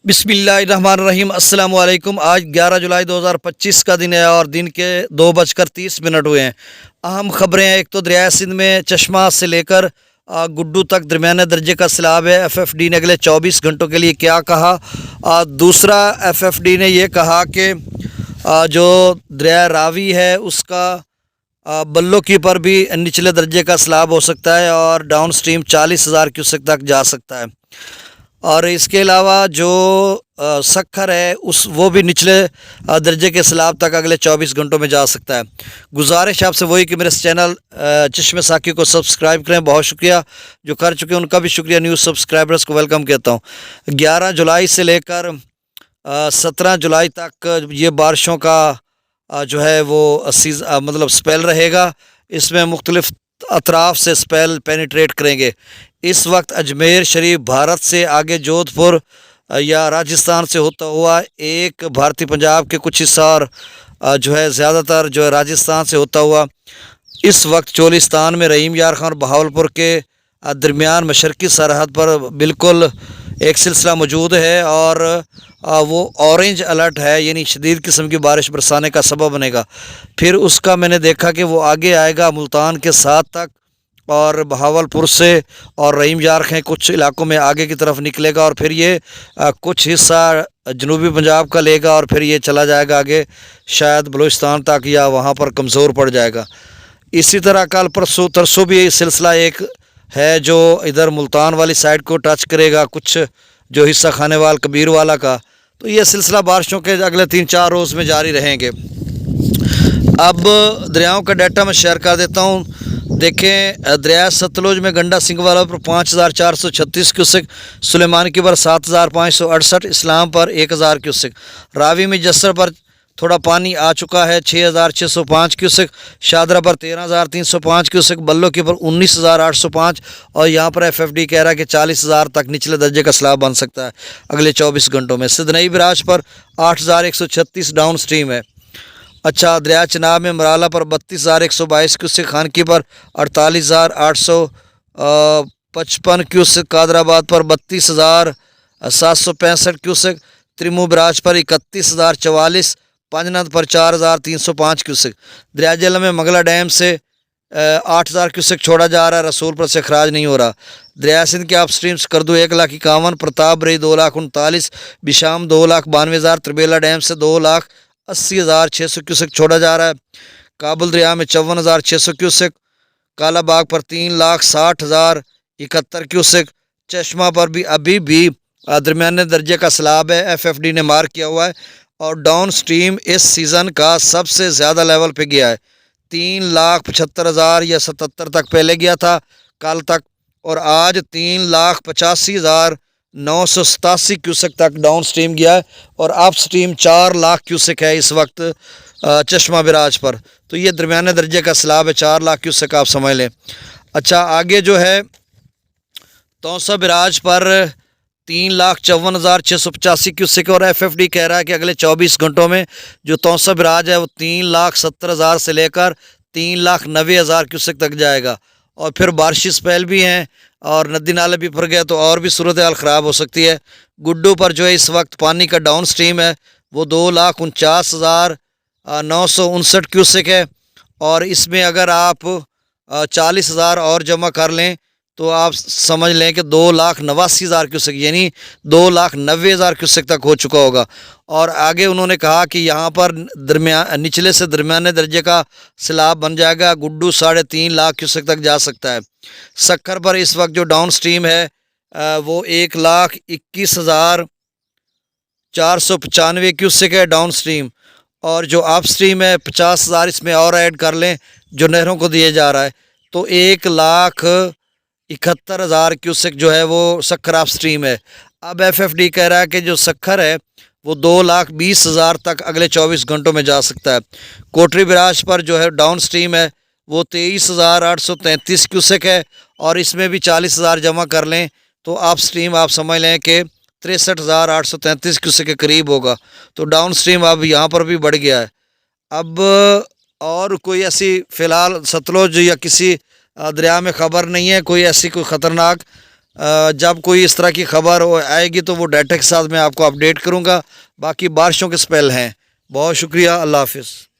बिस्मिल्लाहिर्रहमानिर्रहीम अस्सलाम वालेकुम। आज 11 जुलाई 2025 का दिन है और दिन के 2:30 हुए हैं। अहम खबरें हैं। एक तो दरिया सिंध में चश्मा से लेकर गुड्डू तक दरमियाने दर्जे का सैलाब है। एफएफडी ने अगले 24 घंटों के लिए क्या कहा। दूसरा, एफएफडी ने ये कहा कि जो दरिया रावी है उसका बल्लो की पर भी निचले दर्जे का सैलाब हो सकता है और डाउन स्ट्रीम 40,000 क्यूसेक तक जा सकता है। और इसके अलावा जो सक्खर है उस वो भी निचले दर्जे के सैलाब तक अगले 24 घंटों में जा सकता है। गुजारिश आपसे वही कि मेरे इस चैनल चश्मे साकी को सब्सक्राइब करें। बहुत शुक्रिया जो कर चुके हैं, उनका भी शुक्रिया। न्यूज़ सब्सक्राइबर्स को वेलकम कहता हूँ। 11 जुलाई से लेकर 17 जुलाई तक ये बारिशों का जो है वो मतलब स्पेल रहेगा। इसमें मुख्तलिफ अतराफ से स्पेल पेनिट्रेट करेंगे। इस वक्त अजमेर शरीफ भारत से आगे जोधपुर या राजस्थान से होता हुआ एक भारतीय पंजाब के कुछ हिस्सा और जो है ज़्यादातर जो है राजस्थान से होता हुआ इस वक्त चोलिस्तान में रहीम यार खान और बहावलपुर के दरमियान मशरक़ी सरहद पर बिल्कुल एक सिलसिला मौजूद है और वो ऑरेंज अलर्ट है, यानी शदीद किस्म की बारिश बरसाने का सबब बनेगा। फिर उसका मैंने देखा कि वो आगे आएगा मुल्तान के साथ तक और बहावलपुर से और रहीम यार खां कुछ इलाकों में आगे की तरफ निकलेगा और फिर ये कुछ हिस्सा जनूबी पंजाब का लेगा और फिर ये चला जाएगा आगे शायद बलूचिस्तान तक या वहाँ पर कमज़ोर पड़ जाएगा। इसी तरह कल परसों तरसों भी सिलसिला एक है जो इधर मुल्तान वाली साइड को टच करेगा, कुछ जो हिस्सा खानेवाल कबीर वाला का। तो ये सिलसिला बारिशों के अगले 3-4 रोज़ में जारी रहेंगे। अब दरियाओं का डाटा मैं शेयर कर देता हूँ। देखें, दरिया सतलुज में गंडा सिंगवाला पर 5,436 क्यूसेक, सुलेमान की पर 7,568, इस्लाम पर 1,000 क्यूसेक, रावी में जसर पर थोड़ा पानी आ चुका है 6,605 क्यूसेक, शादरा पर 13,305 क्यूसेक, बल्लो की पर 19,805 और यहाँ पर एफएफडी कह रहा है कि 40,000 तक निचले दर्जे का सैलाब बन सकता है अगले 24 घंटों में। सिदनई बराज पर 8,136 डाउन स्ट्रीम है। अच्छा, दरिया चनाब में मराला पर 32,122 क्यूसेक, खानकी पर 48,855 क्यूसेक, कादराबाद पर 32,765 क्यूसेक, त्रिमू बराज पर 31,044, पांजनद पर 4,305 क्यूसेक। दरिया जेहलम में मंगला डैम से 8,000 क्यूसेक छोड़ा जा रहा है, रसूलपुर से खराज नहीं हो रहा। दरिया सिंध के अप स्ट्रीम करदू 1,51,000, प्रताप बरी 2,39,000, बिशाम 2,92,000, त्रिबेला डैम से 2,80,600 क्यूसेक छोड़ा जा रहा है। काबुल दरिया में 54,600 क्यूसेक, कालाबाग पर 3,60,071 क्यूसेक, चश्मा पर भी अभी भी दरमियाने दर्जे का सैलाब है, एफएफडी ने मार्क किया हुआ है। और डाउन स्ट्रीम इस सीज़न का सबसे ज़्यादा लेवल पे गया है, 3,75,000 या 77 तक पहले गया था कल तक, और आज 3,85,987 क्यूसेक तक डाउन स्ट्रीम गया है और अप स्ट्रीम 4 लाख क्यूसेक है इस वक्त चश्मा बिराज पर। तो ये दरमियाने दर्जे का सैलाब है, 4 लाख क्यूसेक आप समझ लें। अच्छा, आगे जो है तौसा बिराज पर 3,54,685 क्यूसेक और एफएफडी कह रहा है कि अगले 24 घंटों में जो तौसा बिराज है वो 3,70,000 से लेकर 3,90,000 क्यूसेक तक जाएगा। और फिर बारिशी स्पेल भी हैं और नदी नाले भी भर गया तो और भी सूरत हाल ख़राब हो सकती है। गुड्डू पर जो है इस वक्त पानी का डाउन स्ट्रीम है वो 2,49,959 क्यूसेक है और इसमें अगर आप 40,000 और जमा कर लें तो आप समझ लें कि 2,89,000 क्यूसेक यानी 2,90,000 क्यूसेक तक हो चुका होगा। और आगे उन्होंने कहा कि यहाँ पर निचले से दरमियाने दर्जे का सैलाब बन जाएगा, गुड्डू 3.5 लाख क्यूसेक तक जा सकता है। सक्खर पर इस वक्त जो डाउन स्ट्रीम है वो 1,21,495 क्यूसेक है डाउन स्ट्रीम, और जो अप स्ट्रीम है 50,000 इसमें और ऐड कर लें जो नहरों को दिए जा रहा है तो 1,71,000 क्यूसेक जो है वो सक्खर अप स्ट्रीम है। अब एफएफडी कह रहा है कि जो सक्खर है वो 2,20,000 तक अगले 24 घंटों में जा सकता है। कोटरी बिराज पर जो है डाउन स्ट्रीम है वो 23,833 क्यूसेक है और इसमें भी 40,000 जमा कर लें तो अप स्ट्रीम आप समझ लें कि 63,833 क्यूसेक के करीब होगा। तो डाउन स्ट्रीम अब यहाँ पर भी बढ़ गया है। अब और कोई ऐसी फ़िलहाल सतलुज या किसी दरिया में ख़बर नहीं है कोई ऐसी कोई ख़तरनाक जब कोई इस तरह की खबर आएगी तो वो डाटा के साथ मैं आपको अपडेट करूँगा। बाकी बारिशों के स्पेल हैं। बहुत शुक्रिया, अल्लाह हाफिज़।